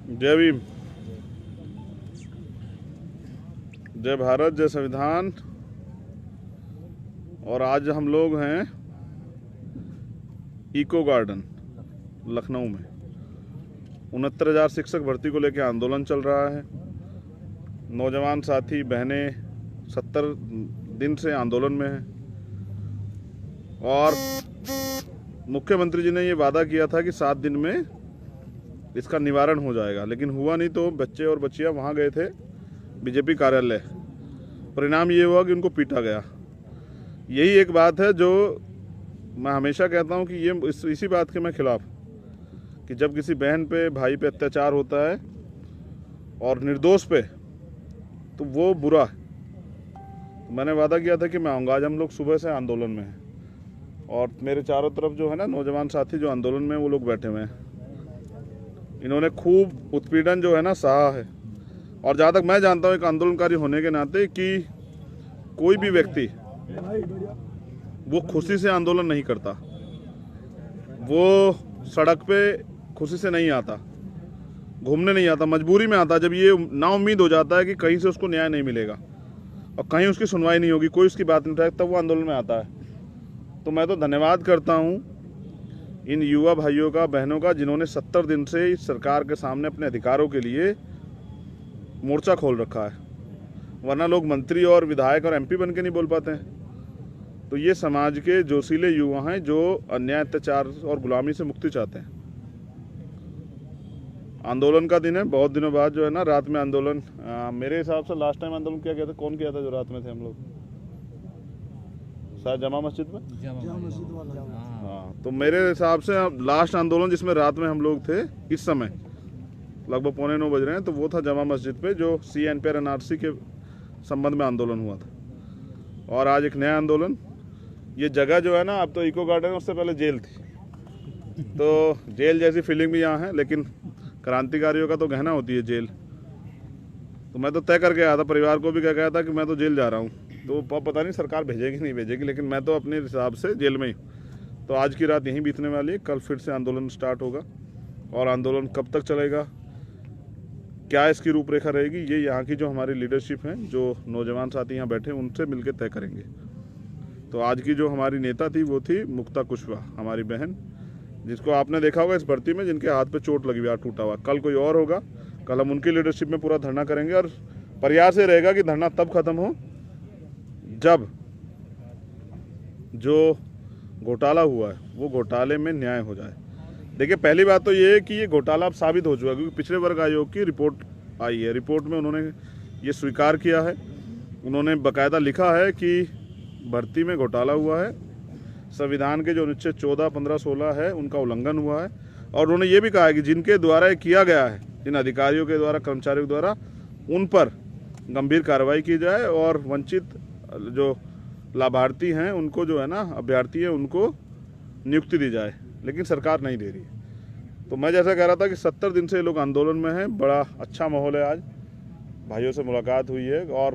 जय भीम, जय भारत, जय संविधान। और आज हम लोग हैं इको गार्डन लखनऊ में। 69,000 शिक्षक भर्ती को लेकर आंदोलन चल रहा है। नौजवान साथी बहनें 70 दिन से आंदोलन में हैं और मुख्यमंत्री जी ने ये वादा किया था कि 7 दिन में इसका निवारण हो जाएगा, लेकिन हुआ नहीं। तो बच्चे और बच्चियां वहाँ गए थे बीजेपी कार्यालय। परिणाम ये हुआ कि उनको पीटा गया। यही एक बात है जो मैं हमेशा कहता हूँ कि ये इसी बात के मैं खिलाफ, कि जब किसी बहन पे भाई पे अत्याचार होता है और निर्दोष पे, तो वो बुरा है। तो मैंने वादा किया था कि मैं आऊँगा। आज हम लोग सुबह से आंदोलन में हैं और मेरे चारों तरफ जो है ना नौजवान साथी जो आंदोलन में वो लोग बैठे हुए हैं। इन्होंने खूब उत्पीड़न जो है ना सहा है। और जहाँ तक मैं जानता हूँ एक आंदोलनकारी होने के नाते कि कोई भी व्यक्ति वो खुशी से आंदोलन नहीं करता, वो सड़क पे खुशी से नहीं आता, घूमने नहीं आता, मजबूरी में आता। जब ये नाउम्मीद हो जाता है कि कहीं से उसको न्याय नहीं मिलेगा और कहीं उसकी सुनवाई नहीं होगी, कोई उसकी बात नहीं उठाएगा, तब वो आंदोलन में आता है। तो मैं तो धन्यवाद करता हूँ इन युवा भाइयों का, बहनों का, जिन्होंने 70 दिन से इस सरकार के सामने अपने अधिकारों के लिए मोर्चा खोल रखा है। वरना लोग मंत्री और विधायक और एमपी बन के नहीं बोल पाते हैं। तो ये समाज के जोशीले युवा हैं जो अन्याय, अत्याचार और गुलामी से मुक्ति चाहते हैं। आंदोलन का दिन है, बहुत दिनों बाद जो है ना रात में आंदोलन। मेरे हिसाब से लास्ट टाइम आंदोलन किया गया था, कौन किया था जो रात में थे हम लोग? शायद जमा मस्जिद में। हाँ, तो मेरे हिसाब से लास्ट आंदोलन जिसमें रात में हम लोग थे, इस समय लगभग 8:45 बज रहे हैं, तो वो था जमा मस्जिद पे, जो CNPR NRC के संबंध में आंदोलन हुआ था। और आज एक नया आंदोलन। ये जगह जो है ना, अब तो इको गार्डन, उससे पहले जेल थी, तो जेल जैसी फीलिंग भी यहाँ है। लेकिन क्रांतिकारियों का तो गहना होती है जेल। तो मैं तो तय करके आया था, परिवार को भी कह गया था कि मैं तो जेल जा रहा हूँ। तो पता नहीं सरकार भेजेगी नहीं भेजेगी, लेकिन मैं तो अपने हिसाब से जेल में ही। तो आज की रात यहीं बीतने वाली है। कल फिर से आंदोलन स्टार्ट होगा। और आंदोलन कब तक चलेगा, क्या इसकी रूपरेखा रहेगी, ये यहाँ की जो हमारी लीडरशिप है, जो नौजवान साथी यहाँ बैठे, उनसे मिलकर तय करेंगे। तो आज की जो हमारी नेता थी वो थी मुक्ता कुशवाहा, हमारी बहन, जिसको आपने देखा होगा इस भर्ती में, जिनके हाथ पे चोट लगी हुई, हाथ टूटा हुआ। कल कोई और होगा, कल हम उनकी लीडरशिप में पूरा धरना करेंगे। और प्रयास ये रहेगा कि धरना तब खत्म हो जब जो घोटाला हुआ है वो घोटाले में न्याय हो जाए। देखिए, पहली बात तो ये है कि ये घोटाला अब साबित हो चुका है, क्योंकि पिछड़े वर्ग आयोग की रिपोर्ट आई है। रिपोर्ट में उन्होंने ये स्वीकार किया है, उन्होंने बाकायदा लिखा है कि भर्ती में घोटाला हुआ है, संविधान के जो अनुच्छेद 14, 15, 16 है उनका उल्लंघन हुआ है। और उन्होंने ये भी कहा है कि जिनके द्वारा ये किया गया है, जिन अधिकारियों के द्वारा, कर्मचारियों के द्वारा, उन पर गंभीर कार्रवाई की जाए और वंचित जो लाभार्थी हैं उनको, जो है ना अभ्यर्थी है, उनको नियुक्ति दी जाए। लेकिन सरकार नहीं दे रही है। तो मैं जैसा कह रहा था कि 70 दिन से ये लोग आंदोलन में हैं। बड़ा अच्छा माहौल है। आज भाइयों से मुलाकात हुई है और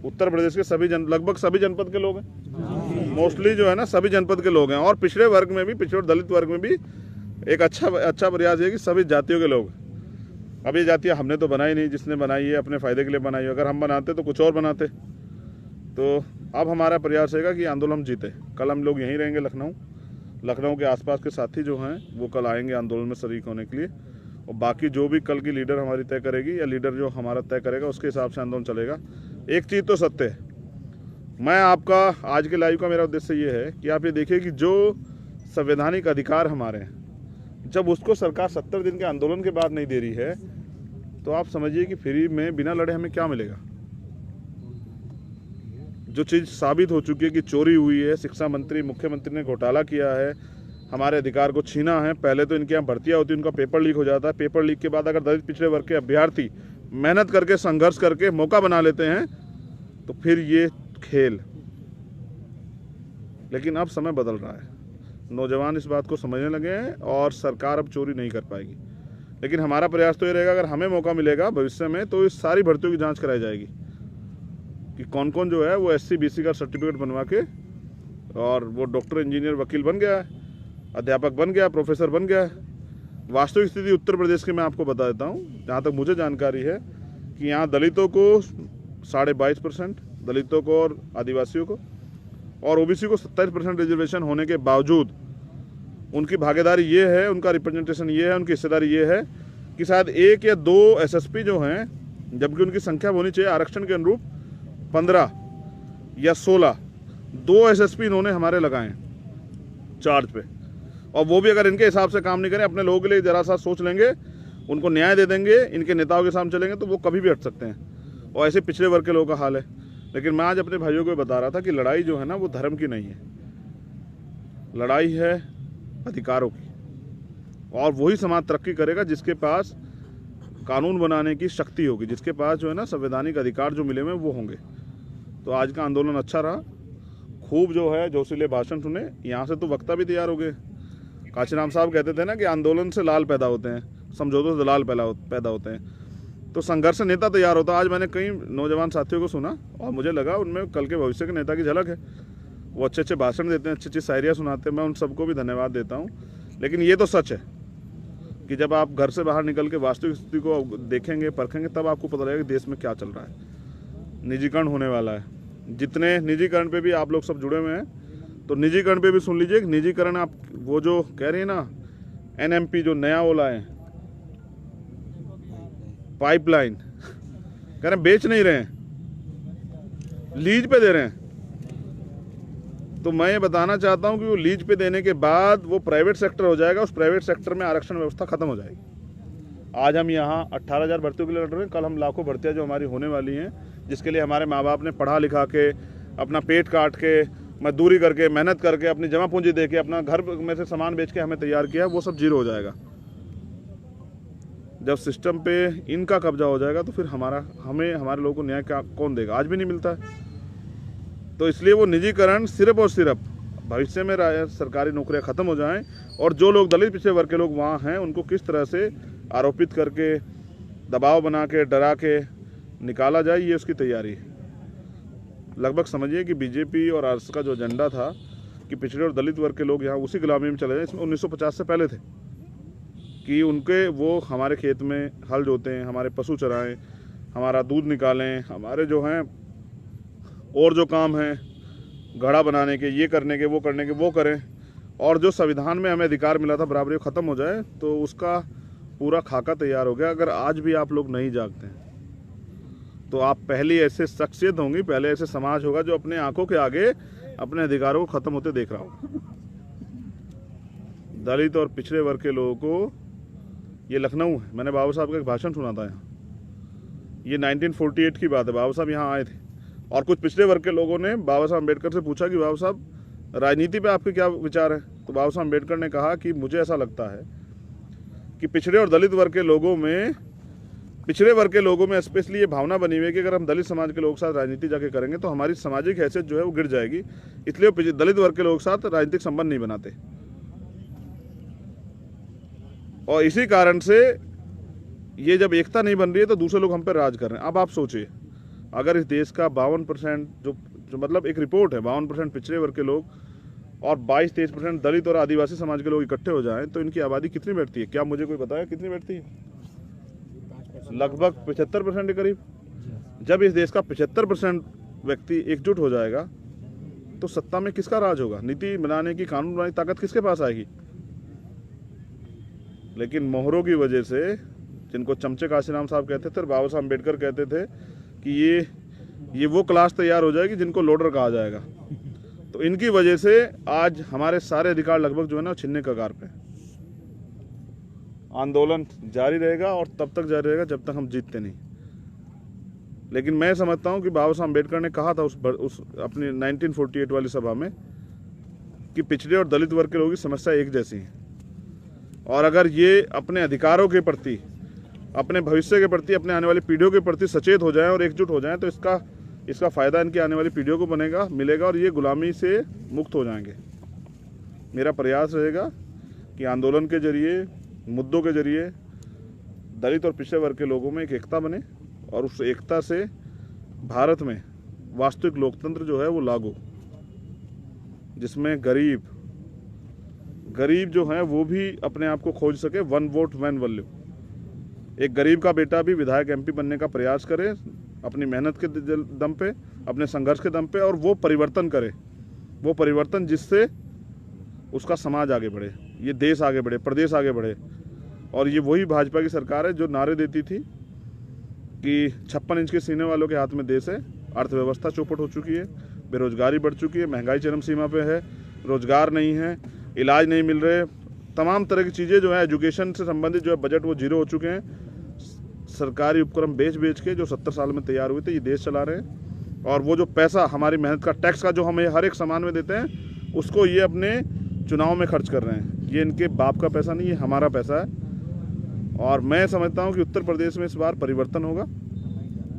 उत्तर प्रदेश के सभी लगभग सभी जनपद के लोग हैं, मोस्टली जो है ना सभी जनपद के लोग हैं। और पिछड़े वर्ग में भी, पिछड़े दलित वर्ग में भी एक अच्छा प्रयास है कि सभी जातियों के लोग। अब ये जातियाँ हमने तो बनाई नहीं, जिसने बनाई है अपने फ़ायदे के लिए बनाई है। अगर हम बनाते तो कुछ और बनाते। तो अब हमारा प्रयास रहेगा कि आंदोलन हम जीते। कल हम लोग यहीं रहेंगे, लखनऊ के आसपास के साथी जो हैं वो कल आएंगे आंदोलन में शरीक होने के लिए। और बाकी जो भी कल की लीडर हमारी तय करेगी, या लीडर जो हमारा तय करेगा, उसके हिसाब से आंदोलन चलेगा। एक चीज़ तो सत्य है, मैं आपका आज के लाइव का मेरा उद्देश्य ये है कि आप ये देखिए कि जो संवैधानिक अधिकार हमारे हैं, जब उसको सरकार 70 दिन के आंदोलन के बाद नहीं दे रही है, तो आप समझिए कि फ्री में बिना लड़े हमें क्या मिलेगा। जो चीज़ साबित हो चुकी है कि चोरी हुई है, शिक्षा मंत्री, मुख्यमंत्री ने घोटाला किया है, हमारे अधिकार को छीना है। पहले तो इनके यहाँ भर्तियाँ होती, उनका पेपर लीक हो जाता है। पेपर लीक के बाद अगर दलित पिछड़े वर्ग के अभ्यर्थी मेहनत करके, संघर्ष करके मौका बना लेते हैं, तो फिर ये खेल। लेकिन अब समय बदल रहा है, नौजवान इस बात को समझने लगे हैं और सरकार अब चोरी नहीं कर पाएगी। लेकिन हमारा प्रयास तो ये रहेगा, अगर हमें मौका मिलेगा भविष्य में, तो इस सारी भर्तियों की जांच कराई जाएगी कि कौन कौन जो है वो SC BC का सर्टिफिकेट बनवा के, और वो डॉक्टर, इंजीनियर, वकील बन गया है, अध्यापक बन गया, प्रोफेसर बन गया है, वास्तविक स्थिति उत्तर प्रदेश की मैं आपको बता देता हूँ, जहाँ तक मुझे जानकारी है कि यहाँ दलितों को 22.5%, दलितों को और आदिवासियों को और ओबीसी को 27% रिजर्वेशन होने के बावजूद उनकी भागीदारी ये है, उनका रिप्रेजेंटेशन ये है, उनकी हिस्सेदारी ये है कि शायद 1 या 2 एसएसपी जो हैं, जबकि उनकी संख्या होनी चाहिए आरक्षण के अनुरूप 15 या 16, 2 एसएसपी इन्होंने हमारे लगाए हैं चार्ज पे, और वो भी अगर इनके हिसाब से काम नहीं करें, अपने लोगों के लिए जरा सा सोच लेंगे, उनको न्याय दे देंगे, इनके नेताओं के सामने चलेंगे तो वो कभी भी हट सकते हैं। और ऐसे पिछड़े वर्ग के लोगों का हाल है। लेकिन मैं आज अपने भाइयों को बता रहा था कि लड़ाई जो है ना वो धर्म की नहीं है, लड़ाई है अधिकारों की, और वही समाज तरक्की करेगा जिसके पास कानून बनाने की शक्ति होगी, जिसके पास जो है ना संवैधानिक अधिकार जो मिले हुए वो होंगे। तो आज का आंदोलन अच्छा रहा, खूब जो है जोशीले भाषण सुने, यहाँ से तो वक्ता भी तैयार हो गए। काशीराम साहब कहते थे ना कि आंदोलन से लाल पैदा होते हैं, समझौतों से दलाल पैदा होते हैं। तो संघर्ष से नेता तैयार होता है। आज मैंने कई नौजवान साथियों को सुना और मुझे लगा उनमें कल के भविष्य के नेता की झलक है। वो अच्छे अच्छे भाषण देते हैं, अच्छी अच्छी शायरियाँ सुनाते हैं, मैं उन सबको भी धन्यवाद देता हूँ। लेकिन ये तो सच है कि जब आप घर से बाहर निकल के वास्तविक स्थिति को देखेंगे, परखेंगे, तब आपको पता लगेगा कि देश में क्या चल रहा है। निजीकरण होने वाला है। जितने निजीकरण पे भी आप लोग सब जुड़े हुए हैं, तो निजीकरण पे भी सुन लीजिए। निजीकरण आप वो जो कह रही है ना, एनएमपी जो नया वो लाए, पाइपलाइन कह रहे हैं, बेच नहीं रहे हैं, लीज पे दे रहे हैं। तो मैं ये बताना चाहता हूं कि वो लीज पे देने के बाद वो प्राइवेट सेक्टर हो जाएगा, उस प्राइवेट सेक्टर में आरक्षण व्यवस्था खत्म हो जाएगी। आज हम यहाँ 18,000 भर्तियों के लिए लड़ रहे हैं, कल हम लाखों भर्तियाँ जो हमारी होने वाली हैं, जिसके लिए हमारे माँ बाप ने पढ़ा लिखा के, अपना पेट काट के, मजदूरी करके, मेहनत करके, अपनी जमा पूंजी दे के, अपना घर में से सामान बेच के हमें तैयार किया, वो सब जीरो हो जाएगा। जब सिस्टम पे इनका कब्जा हो जाएगा तो फिर हमें हमारे लोगों को न्याय क्या कौन देगा? आज भी नहीं मिलता है। तो इसलिए वो निजीकरण सिर्फ और सिर्फ भविष्य में सरकारी नौकरियां खत्म हो जाएं, और जो लोग दलित पिछड़े वर्ग के लोग वहाँ हैं उनको किस तरह से आरोपित करके, दबाव बना के, डरा के निकाला जाए, ये उसकी तैयारी है। लगभग समझिए कि बीजेपी और आरएसएस का जो एजेंडा था कि पिछड़े और दलित वर्ग के लोग यहाँ उसी गुलामी में चले जाएं, इसमें 1950 से पहले थे कि उनके वो हमारे खेत में हल जोतें, हमारे पशु चराएं, हमारा दूध निकालें, हमारे जो हैं और जो काम हैं घड़ा बनाने के, ये करने के, वो करने के, वो करें। और जो संविधान में हमें अधिकार मिला था बराबरी ख़त्म हो जाए, तो उसका पूरा खाका तैयार हो गया। अगर आज भी आप लोग नहीं जागते हैं तो आप पहली ऐसे शख्सियत होंगी, पहले ऐसे समाज होगा जो अपने आंखों के आगे अपने अधिकारों को ख़त्म होते देख रहा हो। दलित और पिछड़े वर्ग के लोगों को, ये लखनऊ है, मैंने बाबा साहब का एक भाषण सुना था यहाँ, ये 1948 की बात है। बाबा साहब यहाँ आए थे और कुछ पिछड़े वर्ग के लोगों ने बाबा साहब अम्बेडकर से पूछा कि बाबा साहब राजनीति पे आपके क्या विचार हैं? तो बाबा साहब अम्बेडकर ने कहा कि मुझे ऐसा लगता है कि पिछड़े और दलित वर्ग के लोगों में, पिछड़े वर्ग के लोगों में स्पेशली ये भावना बनी हुई है कि अगर हम दलित समाज के लोगों के साथ राजनीति जाके करेंगे तो हमारी सामाजिक हैसियत जो है वो गिर जाएगी, इसलिए वो दलित वर्ग के लोगों के साथ राजनीतिक संबंध नहीं बनाते। और इसी कारण से ये जब एकता नहीं बन रही है तो दूसरे लोग हम पर राज कर रहे हैं। अब आप सोचिए, अगर इस देश का 52% जो मतलब एक रिपोर्ट है, 52% पिछड़े वर्ग के लोग और 22-23% दलित और आदिवासी समाज के लोग इकट्ठे हो जाएं तो इनकी आबादी कितनी बैठती है? क्या मुझे कोई बताया कितनी बैठती है? लगभग 75% के करीब। जब इस देश का 75% व्यक्ति एकजुट हो जाएगा तो सत्ता में किसका राज होगा? नीति बनाने की, कानून बनाने की ताकत किसके पास आएगी? लेकिन मोहरों की वजह से, जिनको चमचे काशीराम साहब कहते थे और बाबा साहब अम्बेडकर कहते थे कि ये वो क्लास तैयार हो जाएगी जिनको लोडर कहा जाएगा, तो इनकी वजह से आज हमारे सारे अधिकार लगभग जो है ना छीनने के कगार पे। आंदोलन जारी रहेगा और तब तक जारी रहेगा जब तक हम जीतते नहीं। लेकिन मैं समझता हूं कि बाबा साहब अम्बेडकर ने कहा था उस अपनी 1948 वाली सभा में कि पिछड़े और दलित वर्ग के लोगों की समस्या एक जैसी है, और अगर ये अपने अधिकारों के प्रति, अपने भविष्य के प्रति, अपने आने वाली पीढ़ियों के प्रति सचेत हो जाएं और एकजुट हो जाएं तो इसका फ़ायदा इनकी आने वाली पीढ़ियों को मिलेगा और ये गुलामी से मुक्त हो जाएंगे। मेरा प्रयास रहेगा कि आंदोलन के जरिए, मुद्दों के जरिए दलित और पिछड़े वर्ग के लोगों में एक एकता बने और उस एकता से भारत में वास्तविक लोकतंत्र जो है वो लागू, जिसमें गरीब, गरीब जो है वो भी अपने आप को खोज सके। One vote one value. एक गरीब का बेटा भी विधायक एमपी बनने का प्रयास करे अपनी मेहनत के दम पे, अपने संघर्ष के दम पे, और वो परिवर्तन करे, वो परिवर्तन जिससे उसका समाज आगे बढ़े, ये देश आगे बढ़े, प्रदेश आगे बढ़े। और ये वही भाजपा की सरकार है जो नारे देती थी कि 56 इंच के सीने वालों के हाथ में देश है। अर्थव्यवस्था चौपट हो चुकी है, बेरोजगारी बढ़ चुकी है, महंगाई चरम सीमा पे है, रोजगार नहीं है, इलाज नहीं मिल रहे, तमाम तरह की चीज़ें जो है, एजुकेशन से संबंधित जो है बजट वो जीरो हो चुके हैं। सरकारी उपक्रम बेच के जो 70 साल में तैयार हुए थे ये देश चला रहे हैं। और वो जो पैसा हमारी मेहनत का, टैक्स का जो हमें हर एक सामान में देते हैं, उसको ये अपने चुनाव में खर्च कर रहे हैं। ये इनके बाप का पैसा नहीं, ये हमारा पैसा है। और मैं समझता हूँ कि उत्तर प्रदेश में इस बार परिवर्तन होगा।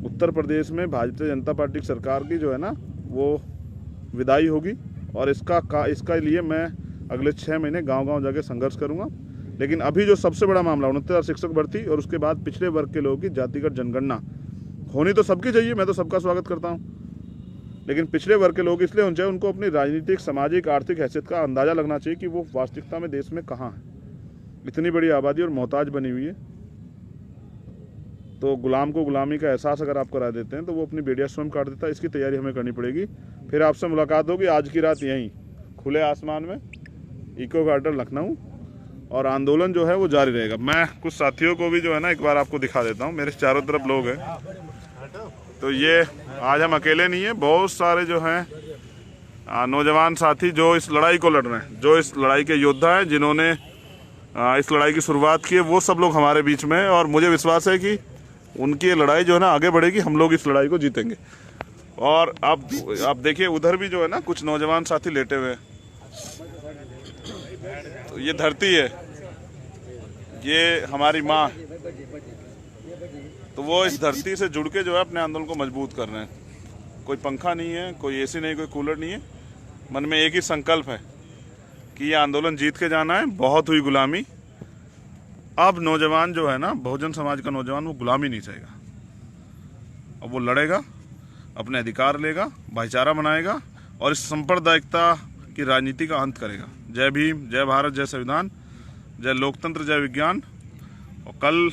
उत्तर प्रदेश में भारतीय जनता पार्टी की सरकार की जो है ना वो विदाई होगी। और इसका लिए मैं अगले 6 महीने गांव-गांव जाके संघर्ष करूंगा। लेकिन अभी जो सबसे बड़ा मामला 69,000 शिक्षक भर्ती और उसके बाद पिछड़े वर्ग के लोगों की जातिगत जनगणना होनी तो सबकी चाहिए, मैं तो सबका स्वागत करता हूँ। लेकिन पिछड़े वर्ग के लोग इसलिए होने चाहिए, उनको अपनी राजनीतिक, सामाजिक, आर्थिक हैसियत का अंदाज़ा लगना चाहिए कि वो वास्तविकता में देश में कहाँ है। इतनी बड़ी आबादी और मोहताज बनी हुई है, तो गुलाम को गुलामी का एहसास अगर आप करा देते हैं तो वो अपनी बेड़िया स्वयं काट देता है। इसकी तैयारी हमें करनी पड़ेगी। फिर आपसे मुलाकात होगी आज की रात यहीं खुले आसमान में, इको गार्डन लखनऊ, और आंदोलन जो है वो जारी रहेगा। मैं कुछ साथियों को भी जो है ना एक बार आपको दिखा देता हूँ। मेरे चारों तरफ लोग हैं, तो ये आज हम अकेले नहीं हैं, बहुत सारे जो हैं नौजवान साथी जो इस लड़ाई को लड़ रहे हैं, जो इस लड़ाई के योद्धा हैं, जिन्होंने इस लड़ाई की शुरुआत की है, वो सब लोग हमारे बीच में हैं। और मुझे विश्वास है कि उनकी ये लड़ाई जो है ना आगे बढ़ेगी, हम लोग इस लड़ाई को जीतेंगे। और आप देखिए उधर भी जो है ना कुछ नौजवान साथी लेटे हुए हैं। तो ये धरती है, ये हमारी माँ, तो वो इस धरती से जुड़ के जो है अपने आंदोलन को मजबूत कर रहे हैं। कोई पंखा नहीं है, कोई एसी नहीं, कोई कूलर नहीं है, मन में एक ही संकल्प है कि ये आंदोलन जीत के जाना है। बहुत हुई गुलामी, अब नौजवान जो है ना, बहुजन समाज का नौजवान, वो गुलामी नहीं चाहेगा। अब वो लड़ेगा, अपने अधिकार लेगा, भाईचारा बनाएगा और इस सांप्रदायिकता की राजनीति का अंत करेगा। जय भीम, जय भारत, जय संविधान, जय लोकतंत्र, जय विज्ञान। और कल